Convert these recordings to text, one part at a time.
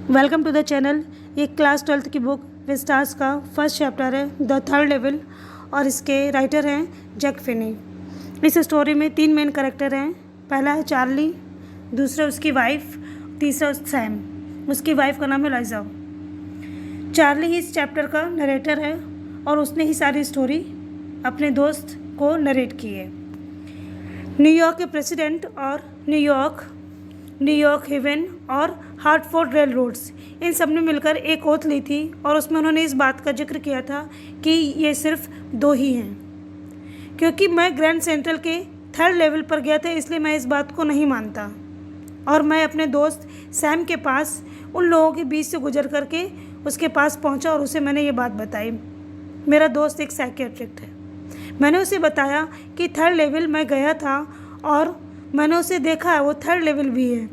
Welcome to the channel. ये class 12th की book Vistas का फर्स्ट चैप्टर है द थर्ड लेवल और इसके राइटर हैं जैक फिनी। इस स्टोरी में 3 मेन कैरेक्टर हैं। पहला है चार्ली, दूसरा उसकी वाइफ, तीसरा सैम। उसकी वाइफ का नाम है लाइजा। चार्ली ही इस चैप्टर का नरेटर है और उसने ही सारी स्टोरी अपने दोस्त को नरेट की है। न्यूयॉर्क के प्रेसिडेंट और न्यूयॉर्क हेवन और हार्टफोर्ड रेल रोड्स, इन सब ने मिलकर एक ओथ ली थी और उसमें उन्होंने इस बात का जिक्र किया था कि ये सिर्फ 2 ही हैं। क्योंकि मैं ग्रैंड सेंट्रल के 3rd लेवल पर गया था इसलिए मैं इस बात को नहीं मानता और मैं अपने दोस्त सैम के पास उन लोगों के बीच से गुजर करके उसके पास पहुंचा और उसे मैंने ये बात बताई। मेरा दोस्त एक साइकियाट्रिस्ट है। मैंने उसे बताया कि 3rd लेवल मैं गया था और मैंने उसे देखा है, वो 3rd लेवल भी है।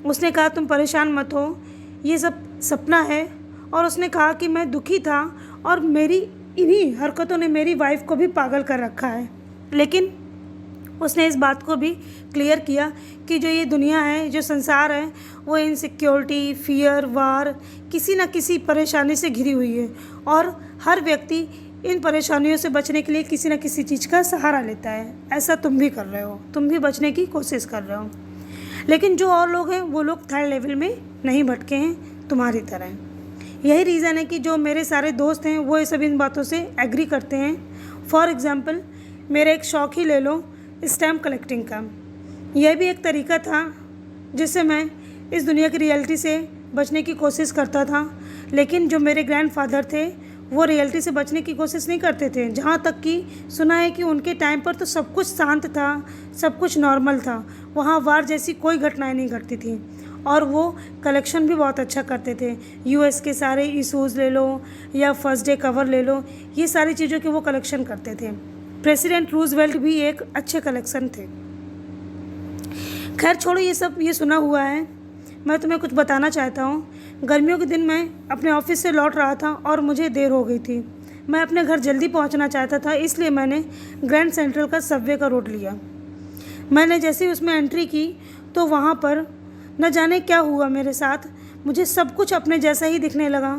उसने कहा तुम परेशान मत हो, ये सब सपना है। और उसने कहा कि मैं दुखी था और मेरी इन्हीं हरकतों ने मेरी वाइफ को भी पागल कर रखा है। लेकिन उसने इस बात को भी क्लियर किया कि जो ये दुनिया है, जो संसार है, वो इनसिक्योरिटी, फियर, वार, किसी न किसी परेशानी से घिरी हुई है और हर व्यक्ति इन परेशानियों से बचने के लिए किसी न किसी चीज़ का सहारा लेता है। ऐसा तुम भी कर रहे हो, तुम भी बचने की कोशिश कर रहे हो। लेकिन जो और लोग हैं वो लोग 3rd लेवल में नहीं भटके हैं तुम्हारी तरह। यही रीज़न है कि जो मेरे सारे दोस्त हैं वो ये सब इन बातों से एग्री करते हैं। फॉर एग्ज़ाम्पल मेरा एक शौक़ ही ले लो, स्टैम्प कलेक्टिंग का। यह भी एक तरीका था जिससे मैं इस दुनिया की रियलिटी से बचने की कोशिश करता था। लेकिन जो मेरे ग्रैंडफादर थे वो रियलिटी से बचने की कोशिश नहीं करते थे। जहाँ तक कि सुना है कि उनके टाइम पर तो सब कुछ शांत था, सब कुछ नॉर्मल था, वहाँ वार जैसी कोई घटनाएं नहीं घटती थी और वो कलेक्शन भी बहुत अच्छा करते थे। यूएस के सारे इशूज़ ले लो या फर्स्ट डे कवर ले लो, ये सारी चीज़ों के वो कलेक्शन करते थे। प्रेसिडेंट रूजवेल्ट भी एक अच्छे कलेक्शन थे। खैर छोड़ो ये सब, ये सुना हुआ है। मैं तुम्हें कुछ बताना चाहता हूँ। गर्मियों के दिन मैं अपने ऑफिस से लौट रहा था और मुझे देर हो गई थी। मैं अपने घर जल्दी पहुँचना चाहता था, इसलिए मैंने ग्रैंड सेंट्रल का सबवे का रूट लिया। मैंने जैसे ही उसमें एंट्री की तो वहाँ पर न जाने क्या हुआ मेरे साथ, मुझे सब कुछ अपने जैसा ही दिखने लगा।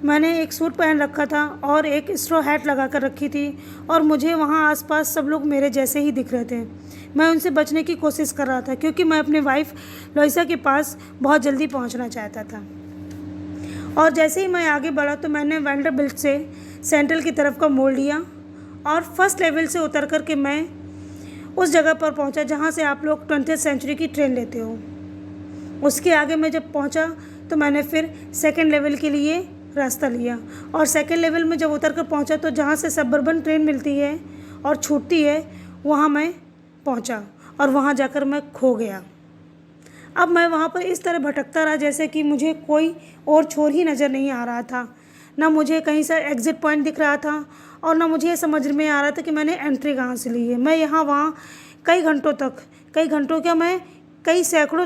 मैंने एक सूट पहन रखा था और एक स्ट्रॉ हैट लगा कर रखी थी और मुझे वहाँ आसपास सब लोग मेरे जैसे ही दिख रहे थे। मैं उनसे बचने की कोशिश कर रहा था क्योंकि मैं अपनी वाइफ लोइसा के पास बहुत जल्दी पहुँचना चाहता था। और जैसे ही मैं आगे बढ़ा तो मैंने वैंडरबिल्ट से सेंट्रल की तरफ का मोड़ लिया और 1st लेवल से उतर कर के मैं उस जगह पर पहुंचा जहां से आप लोग 20th सेंचुरी की ट्रेन लेते हो। उसके आगे मैं जब पहुंचा तो मैंने फिर 2nd लेवल के लिए रास्ता लिया और 2nd लेवल में जब उतर कर पहुँचा तो जहाँ से सबअर्बन ट्रेन मिलती है और छूटती है वहाँ मैं पहुँचा और वहाँ जाकर मैं खो गया। अब मैं वहाँ पर इस तरह भटकता रहा जैसे कि मुझे कोई और छोर ही नज़र नहीं आ रहा था। ना मुझे कहीं से एग्ज़िट पॉइंट दिख रहा था और ना मुझे ये समझ में आ रहा था कि मैंने एंट्री कहाँ से ली है। मैं यहाँ वहाँ कई सैकड़ों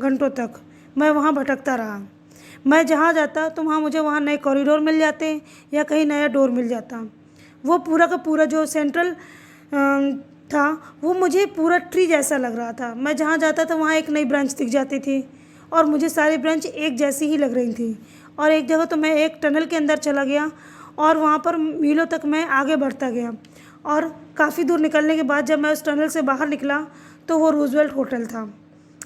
घंटों तक मैं वहाँ भटकता रहा। मैं जहाँ जाता तो मुझे वहाँ नए कॉरिडोर मिल जाते या कहीं नया डोर मिल जाता। वो पूरा का पूरा जो सेंट्रल था वो मुझे पूरा ट्री जैसा लग रहा था। मैं जहाँ जाता था वहाँ एक नई ब्रांच दिख जाती थी और मुझे सारी ब्रांच एक जैसी ही लग रही थी। और एक जगह तो मैं एक टनल के अंदर चला गया और वहाँ पर मीलों तक मैं आगे बढ़ता गया और काफ़ी दूर निकलने के बाद जब मैं उस टनल से बाहर निकला तो वो रूजवेल्ट होटल था।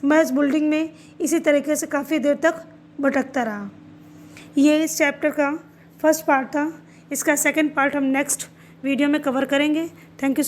मैं इस बिल्डिंग में इसी तरीके से काफ़ी देर तक भटकता रहा। ये इस चैप्टर का फर्स्ट पार्ट था। इसका 2nd पार्ट हम नेक्स्ट वीडियो में कवर करेंगे। Thank you.